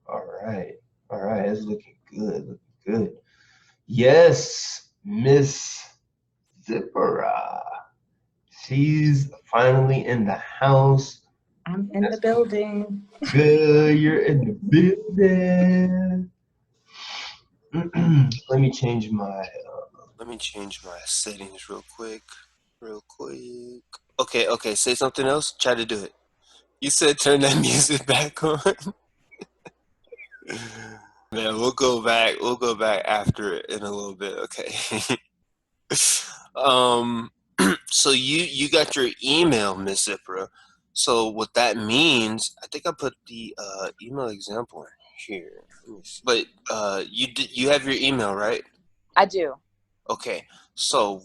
All right. All right. It's looking good. Looking good. Yes, Miss Zippera. She's finally in the house. I'm in the That's building. good. You're in the building. Let me change my. Let me change my settings real quick. Real quick. Okay, okay. Say something else. Try to do it. You said turn that music back on. Man, we'll go back. We'll go back after it in a little bit. Okay. um. So you got your email, Miss Zipra. So what that means, I think I put the email example in here. Let me see. But you have your email, right? I do. Okay. So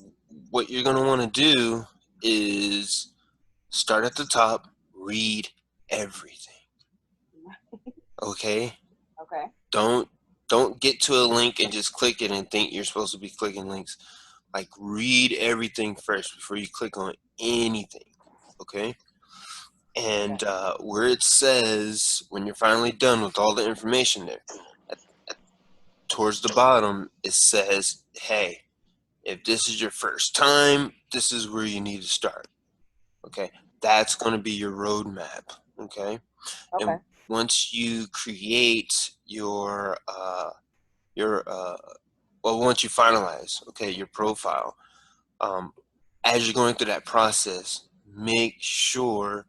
what you're gonna want to do is start at the top, read everything. Okay. Okay. Don't don't get to a link and just click it and think you're supposed to be clicking links. Like read everything first before you click on anything. Okay. And Okay. where it says when you're finally done with all the information there, at, towards the bottom it says, "Hey, if this is your first time, this is where you need to start." Okay, that's going to be your roadmap. Okay, Okay. and once you create your well, once you finalize, okay, your profile, um, as you're going through that process, make sure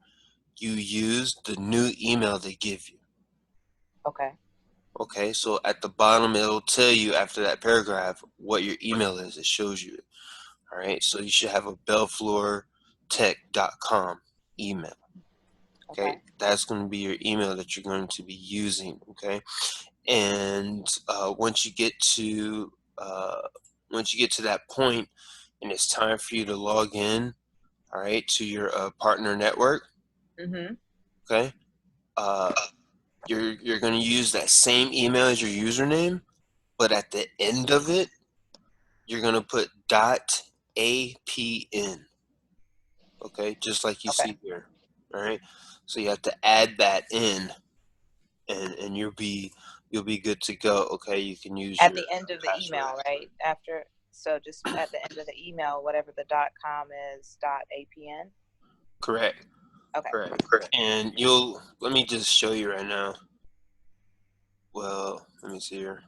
you use the new email they give you. Okay. Okay, so at the bottom it'll tell you after that paragraph what your email is. It shows you it. All right, so you should have a bellfloortech.com email. Okay. Okay, that's going to be your email that you're going to be using. Okay, and once you get to that point, and it's time for you to log in, all right, to your partner network. Mhm. Okay, uh, you're going to use that same email as your username, but at the end of it, you're going to put .apn. Okay, just like you Okay. see here. All right, so you have to add that in, and you'll be good to go. Okay, you can use At your the end of the password. email, right? After, so just at the end of the email, whatever the .com is, .apn. Correct, Okay. correct. And let me just show you right now. Well, let me see here.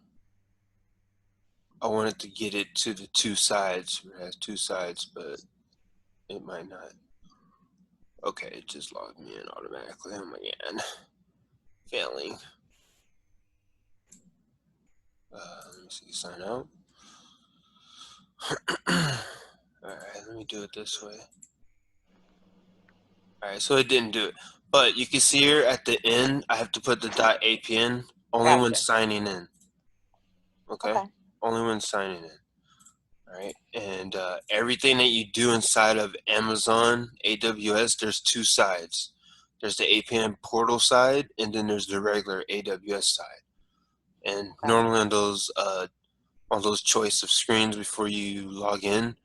I wanted to get it to the two sides. It has two sides, but it might not. Okay, it just logged me in automatically. Oh my god. Failing. Let me see. Sign out. Alright, let me do it this way. Alright, so it didn't do it. But you can see here at the end, I have to put the .apn only when Gotcha. signing in. Okay? Okay. Only when signing in. Alright? And everything that you do inside of Amazon, AWS, there's two sides. There's the APN portal side, and then there's the regular AWS side. And Okay. normally on those choice of screens before you log in,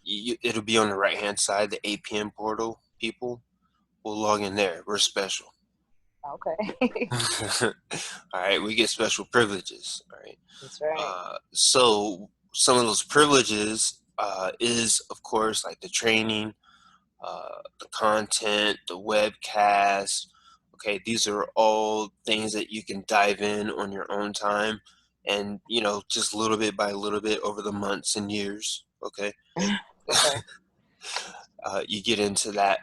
it'll be on the right hand side. The APN portal people will log in there. We're special. Okay. All right, we get special privileges. All right. That's right. So some of those privileges is, of course, like the training, the content, the webcast. Okay, these are all things that you can dive in on your own time, and just little bit by little bit over the months and years. Okay, Okay. you get into that,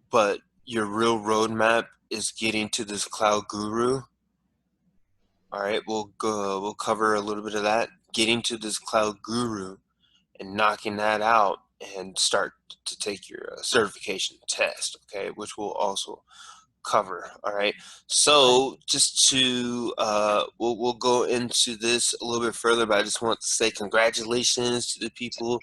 but your real roadmap is getting to this cloud guru. All right, we'll cover a little bit of that. Getting to this cloud guru and knocking that out and start to take your certification test. Okay, which we'll also cover. All right. Okay. So just to we'll go into this a little bit further, but I just want to say congratulations to the people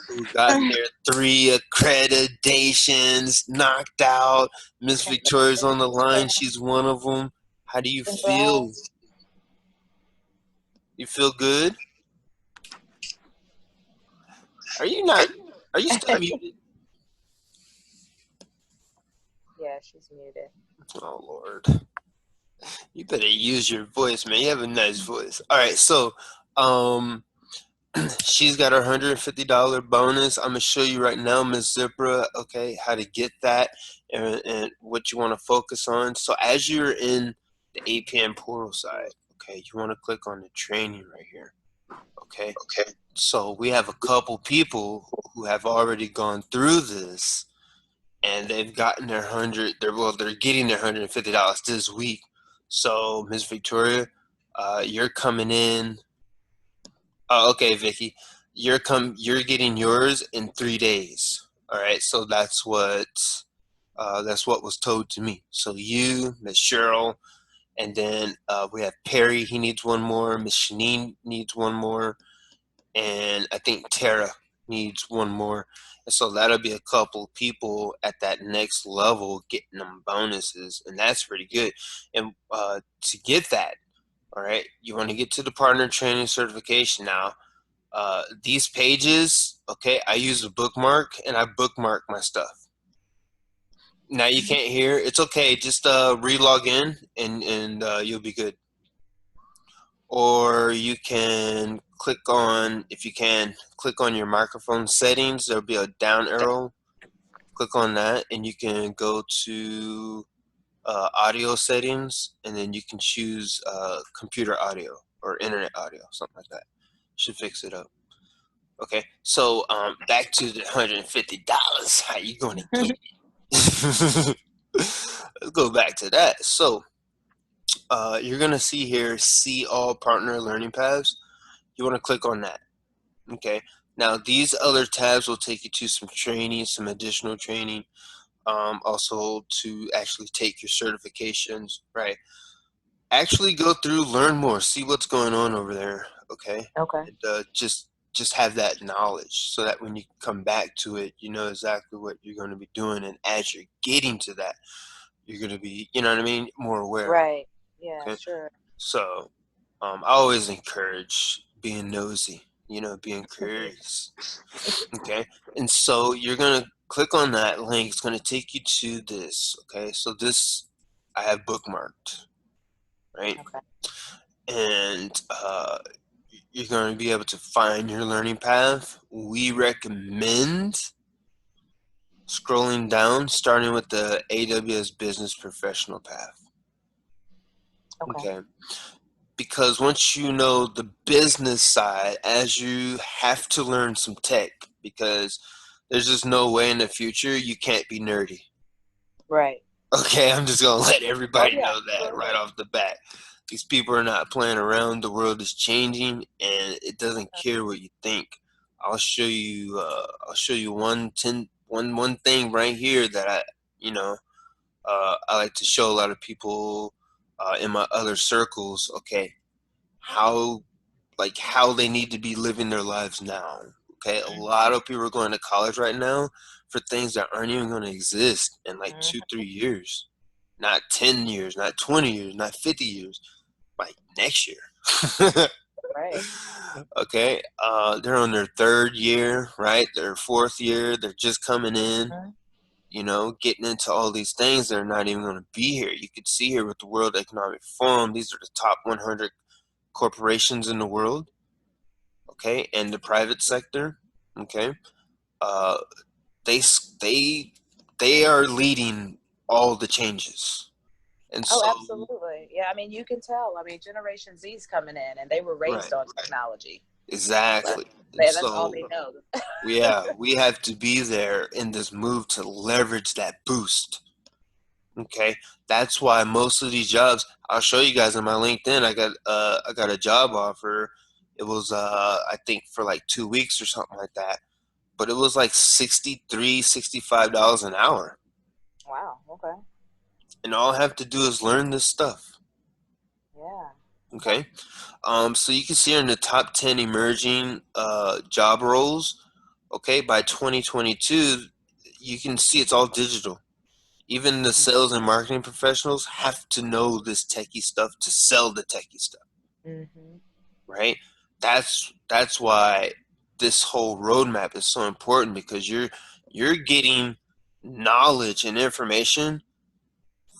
who got their 3 accreditations knocked out. Miss Victoria's on the line. She's one of them. How do you feel? Congrats. You feel good? Are you not? Are you still muted? Yeah, she's muted. Oh Lord. You better use your voice, man. You have a nice voice. All right, so she's got her $150 bonus. I'm gonna show you right now, Miss Zipra, okay, how to get that and what you want to focus on. So as you're in the APN portal side, okay, you want to click on the training right here. Okay. Okay. So we have a couple people who have already gone through this and they've gotten their they're getting their $150 this week. So Miss Victoria, you're coming in. Oh, okay, Vicky, you're getting yours in 3 days. All right, so that's what was told to me. So you, Miss Cheryl, and then we have Perry. He needs one more. Miss Shanine needs one more, and I think Tara needs one more. And so that'll be a couple people at that next level getting them bonuses, and that's pretty good. And to get that, all right, you want to get to the partner training certification now. These pages, okay, I use a bookmark and I bookmark my stuff. Now you can't hear, it's okay, just re-log in and you'll be good. Or you can click on, if you can, click on your microphone settings. There'll be a down arrow. Click on that and you can go to audio settings, and then you can choose computer audio or internet audio, something like that. Should fix it up. Okay, so back to the $150. How you gonna get it? Let's go back to that. So you're gonna see here, see all partner learning paths. You want to click on that. Okay. Now these other tabs will take you to some training, some additional training, also to actually take your certifications. Right. Actually go through, learn more, see what's going on over there. Okay. Okay. And, just have that knowledge so that when you come back to it, you know exactly what you're going to be doing. And as you're getting to that, you're going to be, you know what I mean, more aware. Right. Yeah, Okay? sure. So I always encourage being nosy, being curious. Okay. And so you're going to click on that link. It's going to take you to this. Okay. So this I have bookmarked, right? Okay. And you're going to be able to find your learning path. We recommend scrolling down, starting with the AWS Business Professional path. Okay. Because once you know the business side, as you have to learn some tech, because there's just no way in the future you can't be nerdy. Right. Okay, I'm just going to let everybody Oh, yeah. know that right off the bat. These people are not playing around. The world is changing, and it doesn't care what you think. I'll show you. One thing right here that I like to show a lot of people in my other circles. Okay, how they need to be living their lives now. Okay, a lot of people are going to college right now for things that aren't even going to exist in like 2-3 years, not 10 years, not 20 years, not 50 years. Like next year. Right. Okay. They're on their third year, right? Their fourth year. They're just coming in, getting into all these things. They're not even going to be here. You could see here with the World Economic Forum, these are the top 100 corporations in the world. Okay. And the private sector. Okay. They are leading all the changes. And Oh, so, absolutely. Yeah, I mean, you can tell. I mean, Generation Z's coming in, and they were raised on technology. Exactly. That's all they know. Yeah, we have to be there in this move to leverage that boost. Okay, that's why most of these jobs. I'll show you guys on my LinkedIn. I got a job offer. It was I think for like 2 weeks or something like that. But it was like $65 an hour. Wow. Okay. And all I have to do is learn this stuff. Yeah. Okay. So you can see in the top 10 emerging job roles, okay, by 2022, you can see it's all digital. Even the sales and marketing professionals have to know this techie stuff to sell the techie stuff, right? That's why this whole roadmap is so important, because you're getting knowledge and information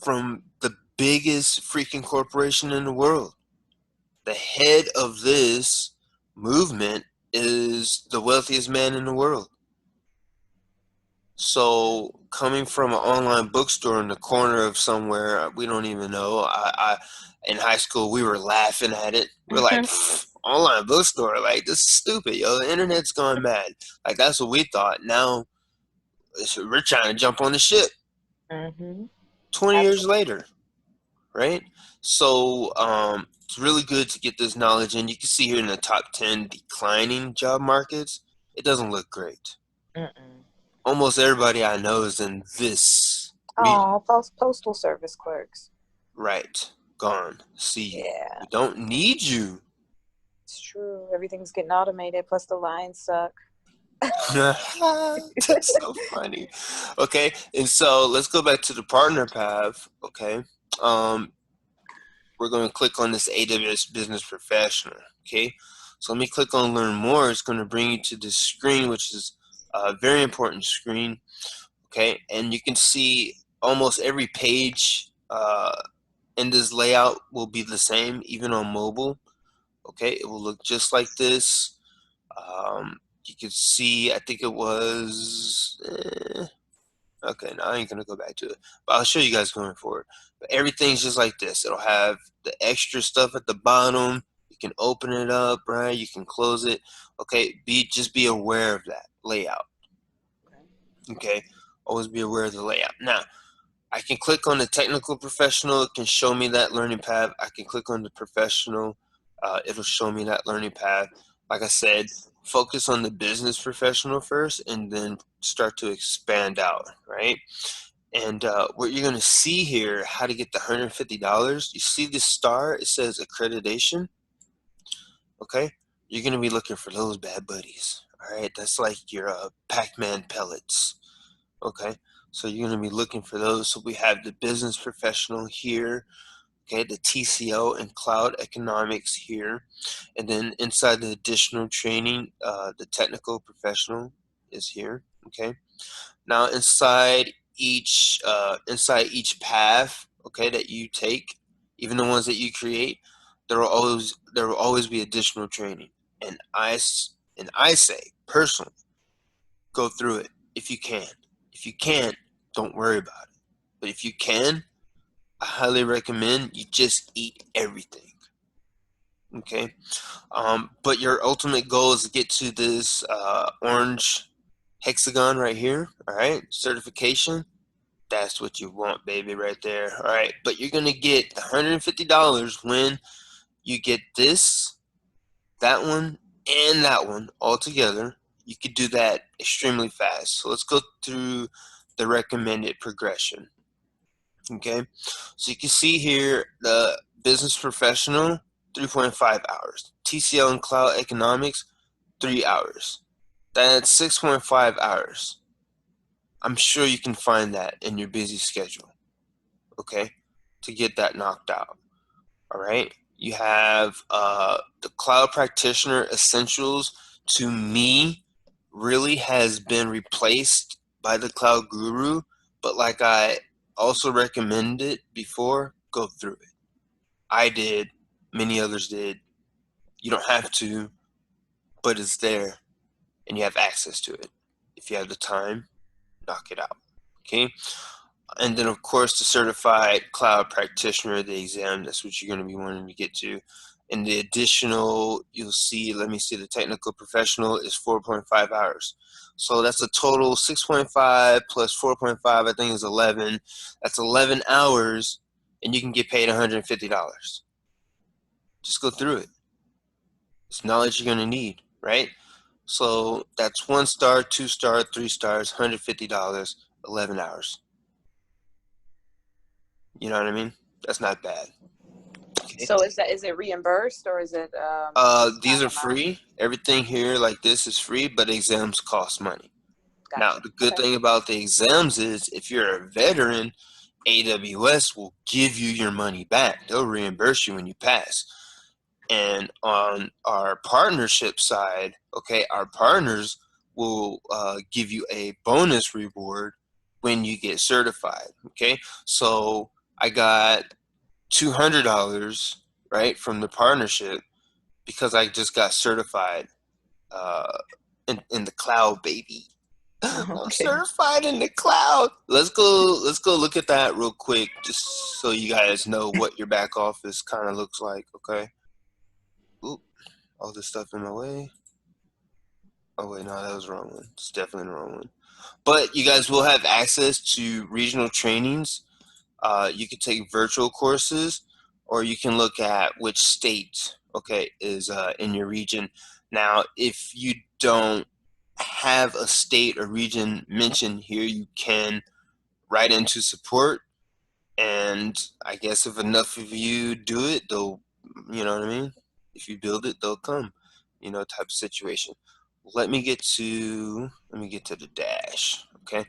from the biggest freaking corporation in the world. The head of this movement is the wealthiest man in the world. So coming from an online bookstore in the corner of somewhere we don't even know, I in high school we were laughing at it. We're like, online bookstore, like this is stupid, yo. The internet's gone mad. Like that's what we thought. Now we're trying to jump on the ship. 20 years later, right? So it's really good to get this knowledge in. You can see here in the top 10 declining job markets. It doesn't look great. Almost everybody I know is in this region. Oh, postal service clerks. Right. Gone. See you. Yeah. We don't need you. It's true. Everything's getting automated, plus the lines suck. That's so funny. Okay, and so let's go back to the partner path. Okay. We're going to click on this AWS Business Professional. Okay. So let me click on Learn More. It's going to bring you to this screen, which is a very important screen. Okay, and you can see almost every page in this layout will be the same, even on mobile. Okay, it will look just like this. You can see, I think it was, okay, now I ain't gonna go back to it, but I'll show you guys going forward. But everything's just like this. It'll have the extra stuff at the bottom. You can open it up, right? You can close it. Okay, just be aware of that layout. Okay, always be aware of the layout. Now, I can click on the technical professional. It can show me that learning path. I can click on the professional. It'll show me that learning path. Like I said, focus on the business professional first and then start to expand out, right? And what you're going to see here, how to get the $150. You see this star? It says accreditation. Okay? You're going to be looking for those bad buddies. All right? That's like your Pac-Man pellets. Okay? So you're going to be looking for those. So we have the business professional here, okay, the TCO and cloud economics here, and then inside the additional training, the technical professional is here. Okay, now inside each path, okay, that you take, even the ones that you create, there will always be additional training, and I say personally, go through it if you can. If you can't, don't worry about it. But if you can, I highly recommend you just eat everything. Okay? But your ultimate goal is to get to this orange hexagon right here. All right? Certification. That's what you want, baby, right there. All right? But you're going to get $150 when you get this, that one, and that one all together. You could do that extremely fast. So let's go through the recommended progression. Okay, so you can see here the business professional 3.5 hours, TCL and cloud economics 3 hours. That's 6.5 hours. I'm sure you can find that in your busy schedule. Okay, to get that knocked out. All right, you have the cloud practitioner essentials. To me, really has been replaced by the cloud guru, but like I also recommended before, go through it. I did, many others did. You don't have to, but it's there and you have access to it. If you have the time, knock it out. Okay? And then of course the certified cloud practitioner, the exam, that's what you're going to be wanting to get to. And the additional, you'll see, let me see, the technical professional is 4.5 hours. So that's a total 6.5 plus 4.5, I think is 11. That's 11 hours, and you can get paid $150. Just go through it. It's knowledge you're going to need, right? So that's 1 star, 2 star, 3 stars, $150, 11 hours. You know what I mean? That's not bad. Okay. So is it reimbursed or is it? These are free. Everything here like this is free, but exams cost money. Gotcha. Now, the good thing about the exams is if you're a veteran, AWS will give you your money back. They'll reimburse you when you pass. And on our partnership side, okay, our partners will give you a bonus reward when you get certified. Okay, so I got $200, right, from the partnership because I just got certified in the cloud, baby. I'm Okay. certified in the cloud. Let's go look at that real quick, just so you guys know what your back office kind of looks like. Okay. Oop, all this stuff in my way. Oh wait, no, that was the wrong one. It's definitely the wrong one. But you guys will have access to regional trainings. You can take virtual courses, or you can look at which state, okay, is in your region. Now, if you don't have a state or region mentioned here, you can write into support, and I guess if enough of you do it, they'll, you know what I mean? If you build it, they'll come, type of situation. Let me get to the dash, okay?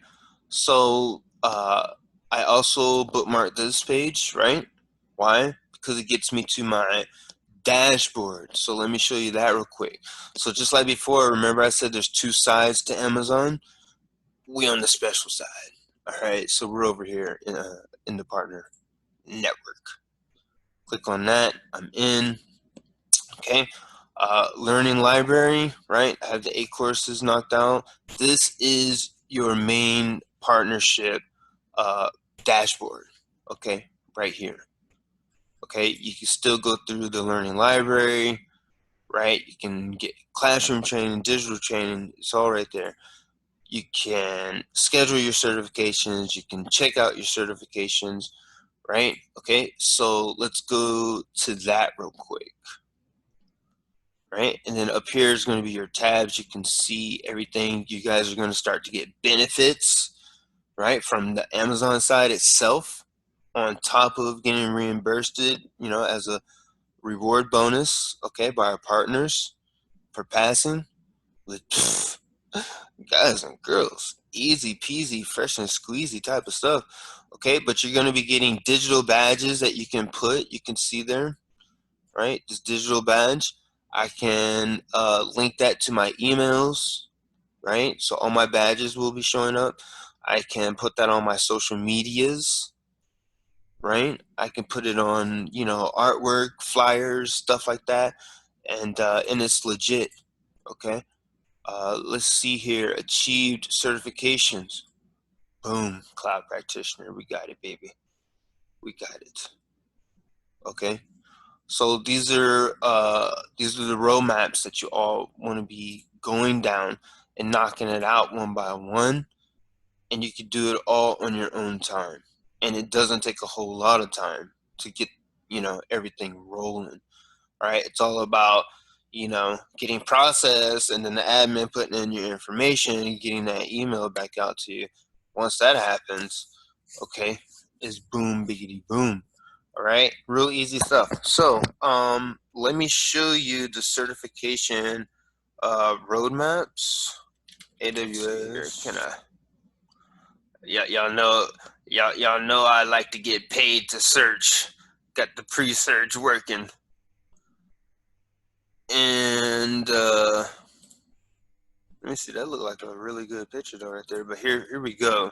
So I also bookmarked this page, right? Why? Because it gets me to my dashboard. So let me show you that real quick. So just like before, remember I said there's two sides to Amazon? We on the special side. All right, so we're over here in the partner network. Click on that. I'm in. Okay. Learning library, right? I have the 8 courses knocked out. This is your main partnership dashboard. Okay, right here. Okay, you can still go through the learning library, right? You can get classroom training, digital training. It's all right there. You can schedule your certifications. You can check out your certifications, right? Okay, so let's go to that real quick, right? And then up here is going to be your tabs. You can see everything. You guys are going to start to get benefits, right, from the Amazon side itself, on top of getting reimbursed, as a reward bonus, okay, by our partners for passing. With guys and girls, easy peasy, fresh and squeezy type of stuff, okay? But you're going to be getting digital badges that you can see there, right? This digital badge, I can link that to my emails, right? So all my badges will be showing up. I can put that on my social medias, right? I can put it on, artwork, flyers, stuff like that, and it's legit, okay? Let's see here. Achieved certifications. Boom, cloud practitioner. We got it, baby. We got it. Okay. So these are the roadmaps that you all want to be going down and knocking it out one by one, and you can do it all on your own time. And it doesn't take a whole lot of time to get everything rolling. Right? It's all about getting processed, and then the admin putting in your information and getting that email back out to you. Once that happens, okay, it's boom biggity boom. All right, real easy stuff. So let me show you the certification roadmaps. AWS. Y'all know I like to get paid to search. Got the pre-search working. And let me see, that looked like a really good picture though right there. But here we go.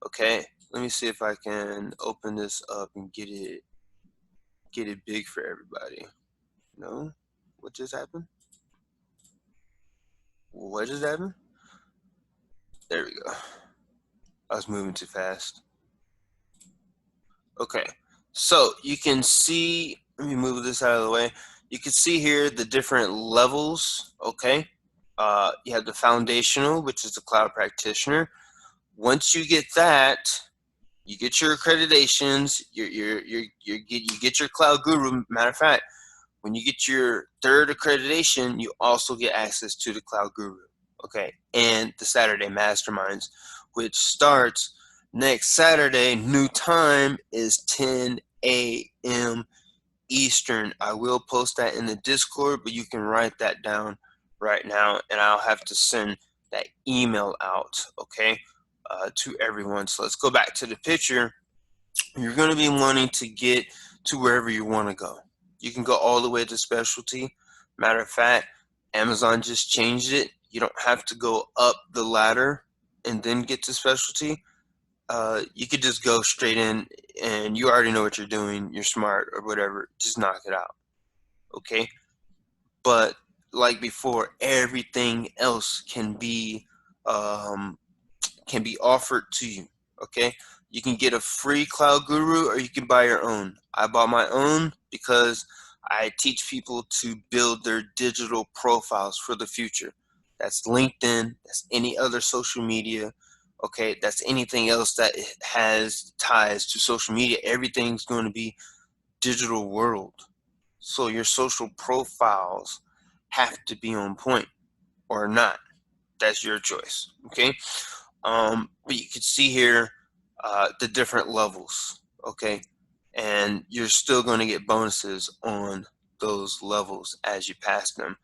Okay, let me see if I can open this up and get it big for everybody. No? What just happened? What just happened? There we go. I was moving too fast. Okay, so you can see, let me move this out of the way. You can see here the different levels, okay? You have the foundational, which is the cloud practitioner. Once you get that, you get your accreditations, you get your cloud guru. Matter of fact, when you get your 3rd accreditation, you also get access to the cloud guru, okay, and the Saturday masterminds, which starts next Saturday. New time is 10 a.m. Eastern. I will post that in the Discord, but you can write that down right now, and I'll have to send that email out, okay, to everyone. So let's go back to the picture. You're going to be wanting to get to wherever you want to go. You can go all the way to specialty. Matter of fact, Amazon just changed it. You don't have to go up the ladder and then get to specialty. you could just go straight in and you already know what you're doing. You're smart or whatever. Just knock it out. Okay. But like before, everything else can be offered to you. Okay. You can get a free Cloud Guru or you can buy your own. I bought my own because I teach people to build their digital profiles for the future. That's LinkedIn, that's any other social media. Okay, that's anything else that has ties to social media. Everything's going to be digital world. So your social profiles have to be on point or not. That's your choice. Okay. But you can see here the different levels. Okay. And you're still going to get bonuses on those levels as you pass them.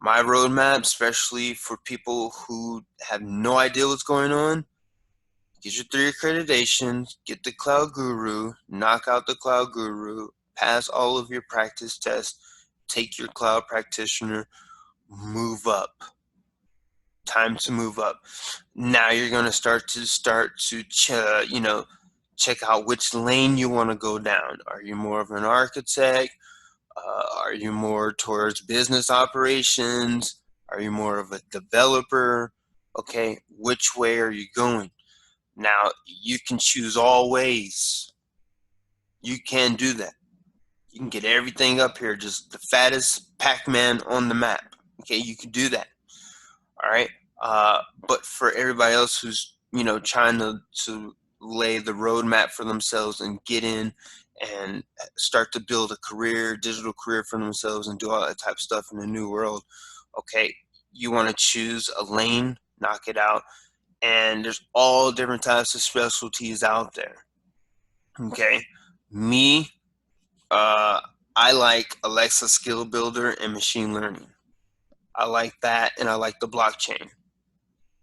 My roadmap, especially for people who have no idea what's going on, get your 3 accreditations, get the Cloud Guru, knock out the Cloud Guru, pass all of your practice tests, take your cloud practitioner, move up. Time to move up. Now you're going to start to check out which lane you want to go down. Are you more of an architect? Are you more towards business operations? Are you more of a developer? Okay, which way are you going? Now you can choose all ways. You can do that. You can get everything up here, just the fattest Pac-Man on the map. Okay, you can do that. All right. But for everybody else who's trying to lay the roadmap for themselves and get in and start to build a career, digital career for themselves and do all that type of stuff in the new world, okay, you want to choose a lane, knock it out, and there's all different types of specialties out there. Okay, me, I like Alexa Skill Builder and machine learning. I like that, and I like the blockchain.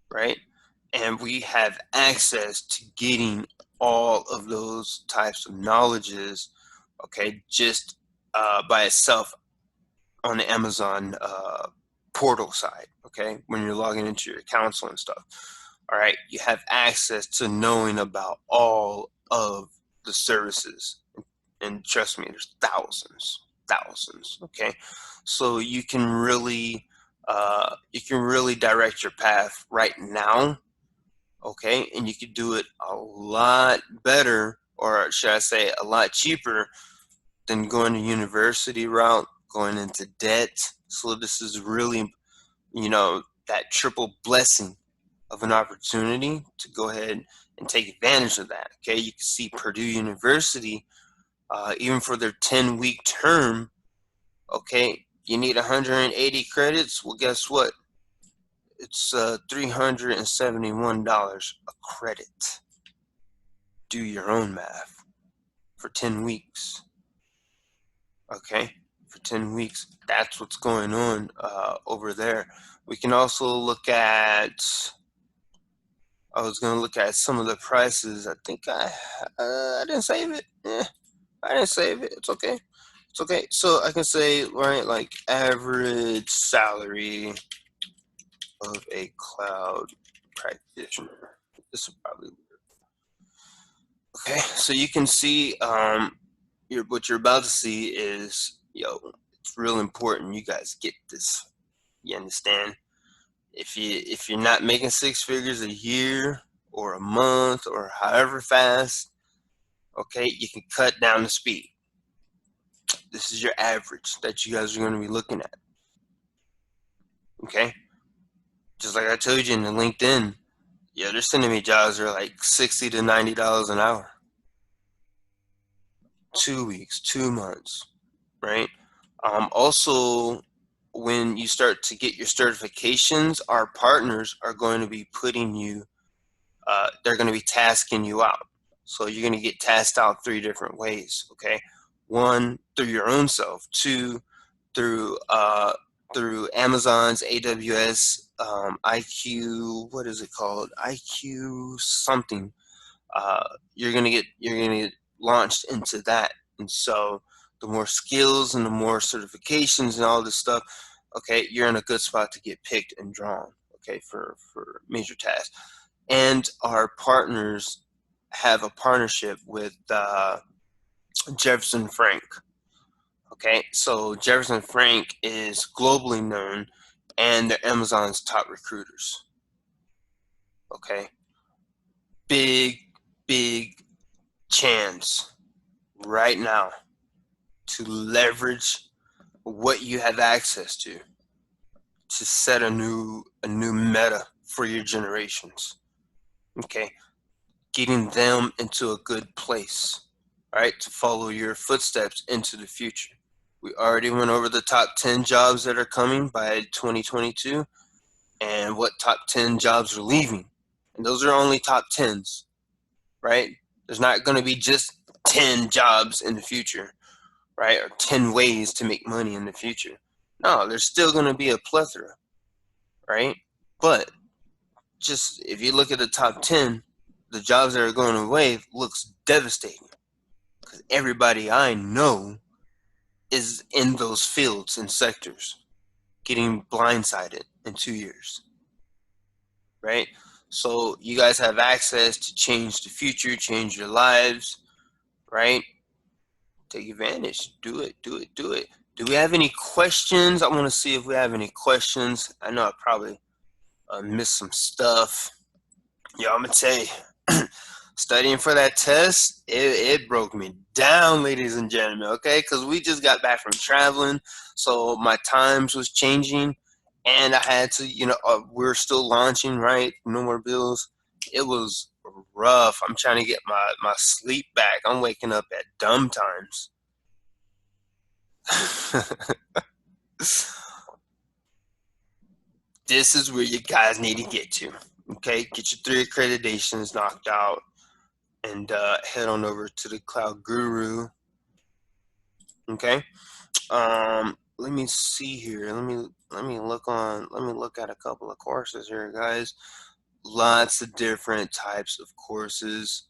Right? And we have access to getting all of those types of knowledges, okay, just by itself on the Amazon portal side, okay, when you're logging into your accounts and stuff. All right, you have access to knowing about all of the services. And trust me, there's thousands, okay? So you can really direct your path right now, okay? And you can do it a lot better, or should I say a lot cheaper than going to university route, going into debt. So this is really, that triple blessing of an opportunity to go ahead and take advantage of that, okay? You can see Purdue University, even for their 10-week term, okay, you need 180 credits. Well, guess what? It's $371 a credit. Do your own math for 10 weeks. Okay, for 10 weeks. That's what's going on over there. We can also look at, I was going to look at some of the prices. I think I didn't save it. I didn't save it. It's okay. It's okay. So I can say, right, like average salary of a cloud practitioner. This is probably okay. So you can see, what you're about to see is, it's real important. You guys get this. You understand? If you're not making 6 figures a year or a month or however fast, okay, you can cut down the speed. This is your average that you guys are going to be looking at. Okay? Just like I told you in the LinkedIn, yeah, they're sending me jobs that are like $60 to $90 an hour. 2 weeks, 2 months, right? Also, when you start to get your certifications, our partners are going to be putting you, they're going to be tasking you out. So you're going to get tasked out 3 different ways, okay? 1, through your own self. 2, through Amazon's AWS IQ, what is it called? IQ something. You're gonna get launched into that, and so the more skills and the more certifications and all this stuff, okay, you're in a good spot to get picked and drawn, okay, for major tasks. And our partners have a partnership with Jefferson Frank. Okay, so Jefferson Frank is globally known, and they're Amazon's top recruiters. Okay, big chance right now to leverage what you have access to set a new meta for your generations. Okay, getting them into a good place, right, to follow your footsteps into the future. We already went over the top 10 jobs that are coming by 2022 and what top 10 jobs are leaving. And those are only top 10s, right? There's not going to be just 10 jobs in the future, right? Or 10 ways to make money in the future. No, there's still going to be a plethora, right? But just if you look at the top 10, the jobs that are going away looks devastating. Because everybody I know is in those fields and sectors getting blindsided in 2 years, right? So you guys have access to change the future, change your lives, right? Take advantage. Do it. Do we have any questions? I want to see if we have any questions. I know I probably missed some stuff. Yeah, I'm going to tell you, studying for that test, it broke me down, ladies and gentlemen, okay? Because we just got back from traveling, so my times was changing, and I had to, we're still launching, right? No more bills. It was rough. I'm trying to get my sleep back. I'm waking up at dumb times. This is where you guys need to get to, okay? Get your 3 accreditations knocked out, and head on over to the Cloud Guru. Okay. Let me see here. Let me look at a couple of courses here, guys. Lots of different types of courses.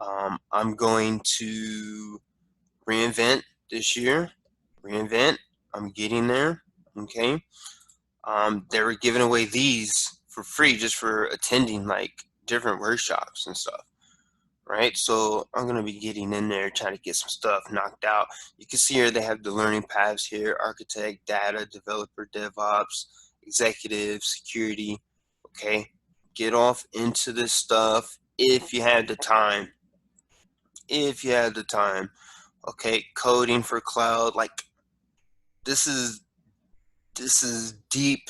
I'm going to reinvent this year. Reinvent. I'm getting there. Okay. They were giving away these for free just for attending like different workshops and stuff. Right, so I'm going to be getting in there trying to get some stuff knocked out. You can see here they have the learning paths here: architect, data, developer, DevOps, executive, security. Okay, get off into this stuff if you have the time. If you have the time. Okay, coding for cloud. Like this is deep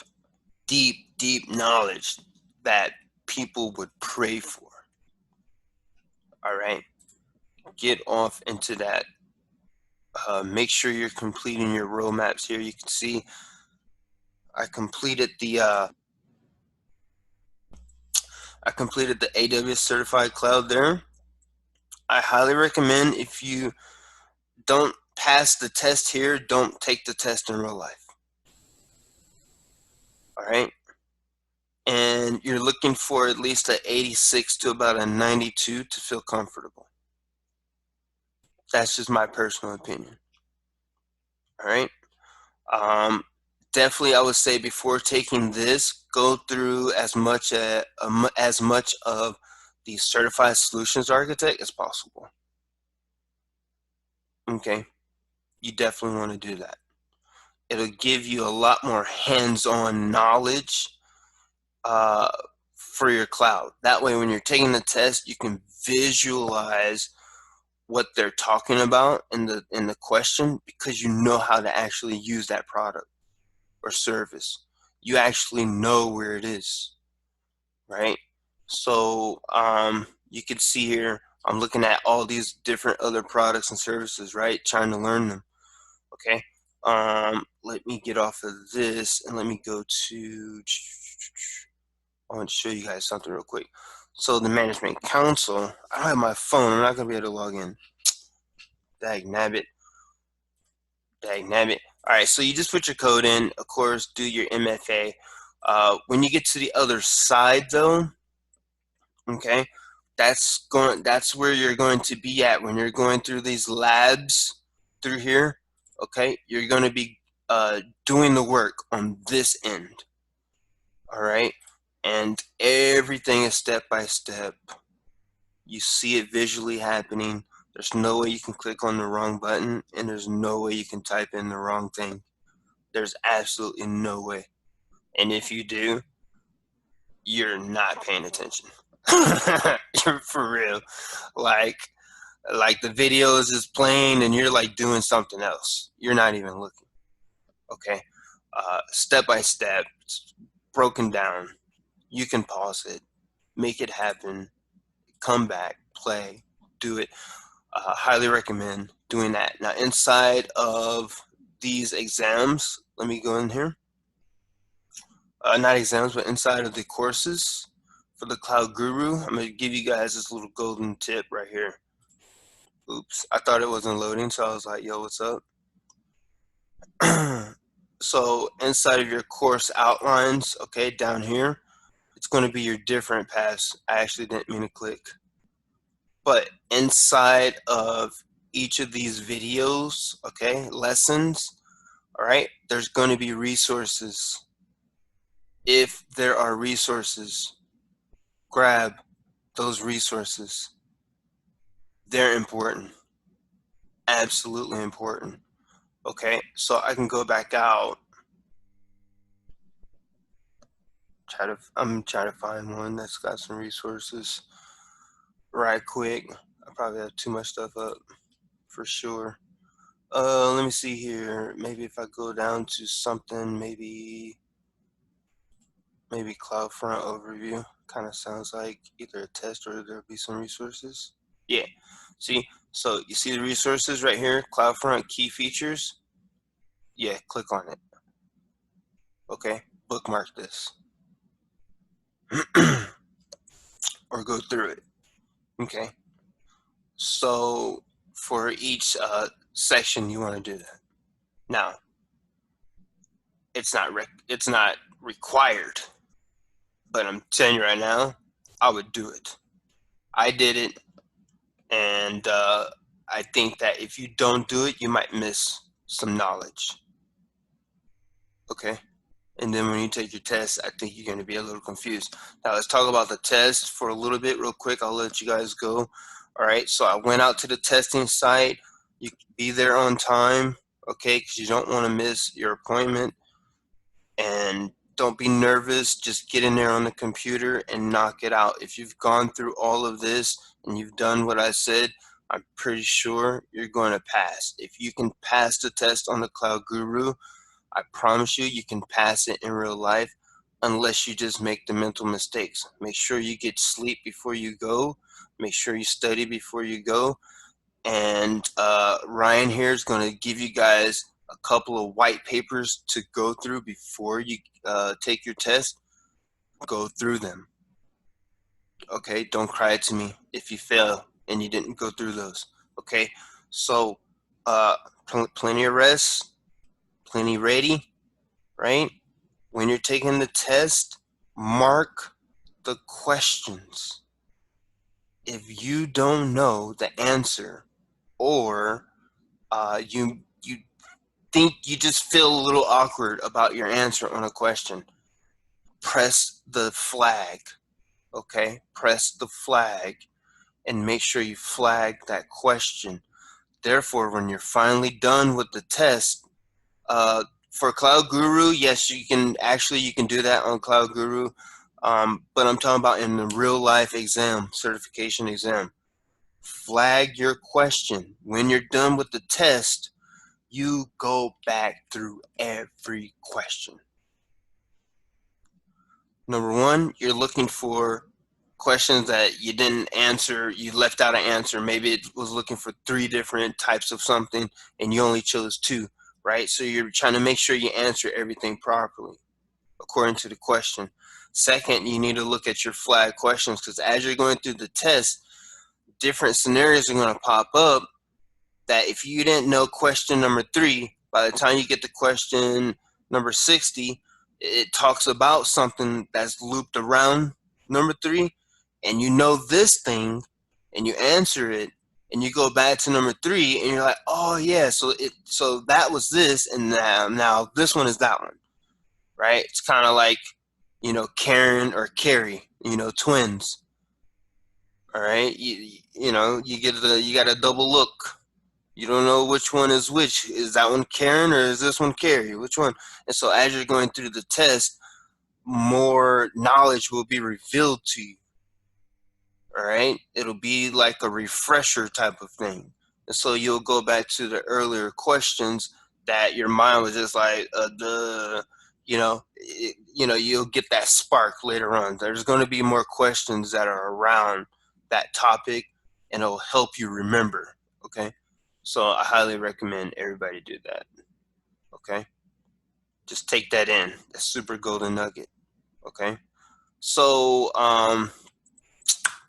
knowledge that people would pray for. All right. Get off into that. Make sure you're completing your roadmaps here. You can see I completed the AWS certified cloud there. I highly recommend, if you don't pass the test here, don't take the test in real life. All right. And you're looking for at least an 86 to about a 92 to feel comfortable. That's just my personal opinion. All right. Definitely, I would say before taking this, go through as much of the certified solutions architect as possible. Okay, you definitely want to do that. It'll give you a lot more hands-on knowledge for your cloud. That way, when you're taking the test, you can visualize what they're talking about in the question, because you know how to actually use that product or service. You actually know where it is, right? So you can see here, I'm looking at all these different other products and services, right? Trying to learn them. Okay. Let me get off of this and let me go to, I want to show you guys something real quick. So the management council, I don't have my phone. I'm not going to be able to log in. Dag nabbit. All right, so you just put your code in, of course, do your MFA. When you get to the other side, though, okay, that's where you're going to be at when you're going through these labs through here. Okay, you're going to be doing the work on this end. All right, and everything is step by step. You see it visually happening. There's no way you can click on the wrong button, and there's no way you can type in the wrong thing. There's absolutely no way. And if you do, you're not paying attention. You're for real. Like the videos is playing and you're like doing something else. You're not even looking. Okay. Step by step, it's broken down. You can pause it, make it happen, come back, play, do it. Highly recommend doing that. Now, inside of these exams, let me go in here. Not exams, but inside of the courses for the Cloud Guru, I'm going to give you guys this little golden tip right here. Oops, I thought it wasn't loading, so I was like, yo, what's up? So inside of your course outlines, okay, down here, it's going to be your different paths. I actually didn't mean to click. But inside of each of these videos, okay, lessons, all right, there's going to be resources. If there are resources, grab those resources. They're important. Absolutely important. Okay, so I can go back out. I'm trying to find one that's got some resources right quick. I probably have too much stuff up for sure. Let me see here. Maybe if I go down to something, maybe CloudFront overview. Kind of sounds like either a test or there'll be some resources. Yeah. See, so you see the resources right here, CloudFront key features. Yeah, click on it. Okay, bookmark this. Or go through it. Okay. So for each section, you want to do that. Now, it's not required, but I'm telling you right now, I would do it. I did it, and I think that if you don't do it, you might miss some knowledge. Okay. And then when you take your test, I think you're going to be a little confused. Now let's talk about the test for a little bit real quick. I'll let you guys go. All right, so I went out to the testing site. You can be there on time, okay, because you don't want to miss your appointment. And don't be nervous. Just get in there on the computer and knock it out. If you've gone through all of this and you've done what I said, I'm pretty sure you're going to pass. If you can pass the test on the Cloud Guru, I promise you, you can pass it in real life unless you just make the mental mistakes. Make sure you get sleep before you go. Make sure you study before you go. And Ryan here is going to give you guys a couple of white papers to go through before you take your test. Go through them. Okay, don't cry to me if you fail and you didn't go through those. Okay, so plenty of rest. Plenty ready, right? When you're taking the test, mark the questions. If you don't know the answer, or you think you just feel a little awkward about your answer on a question, press the flag, okay? Press the flag and make sure you flag that question. Therefore, when you're finally done with the test, for Cloud Guru, yes, you can do that on Cloud Guru, but I'm talking about in the real life exam, certification exam. Flag your question. When you're done with the test, you go back through every question. Number one, you're looking for questions that you didn't answer, you left out an answer. Maybe it was looking for 3 different types of something and you only chose 2, right? So you're trying to make sure you answer everything properly according to the question. Second, you need to look at your flag questions, because as you're going through the test, different scenarios are going to pop up that if you didn't know question number 3, by the time you get to question number 60, it talks about something that's looped around number 3, and you know this thing, and you answer it, and you go back to number 3, and you're like, oh yeah, so that was this, and now this one is that one, right? It's kind of like, Karen or Carrie, twins. All right, you know, you got a double look. You don't know which one is which. Is that one Karen or is this one Carrie? Which one? And so as you're going through the test, more knowledge will be revealed to you. All right, it'll be like a refresher type of thing. And so you'll go back to the earlier questions that your mind was just like, duh. You'll get that spark later on. There's going to be more questions that are around that topic, and it'll help you remember. Okay, so I highly recommend everybody do that. Okay, just take that in. That's super golden nugget. Okay, so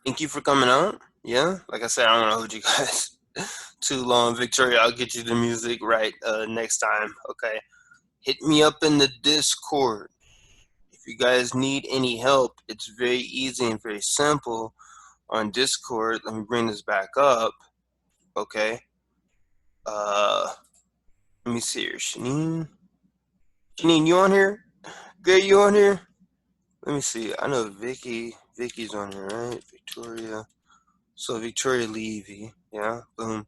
thank you for coming out. Yeah, like I said, I don't want to hold you guys too long. Victoria, I'll get you the music right next time. Okay, hit me up in the Discord. If you guys need any help, it's very easy and very simple on Discord. Let me bring this back up. Okay. Let me see here. Shanine, you on here? Good, you on here? Let me see. I know Vicky's on here, right? Victoria. So Victoria Levy, yeah, boom.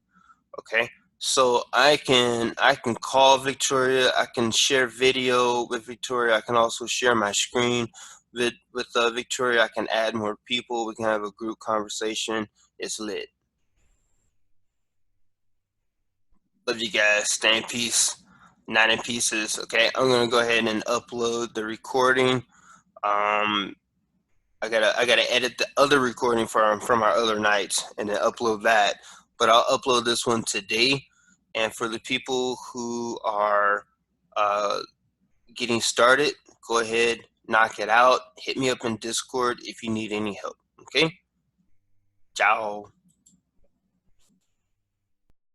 Okay. So I can call Victoria. I can share video with Victoria. I can also share my screen with Victoria. I can add more people. We can have a group conversation. It's lit. Love you guys. Stay in peace. Not in pieces. Okay. I'm gonna go ahead and upload the recording. I gotta edit the other recording from our other nights and then upload that. But I'll upload this one today. And for the people who are getting started, go ahead, knock it out. Hit me up in Discord if you need any help. Okay? Ciao.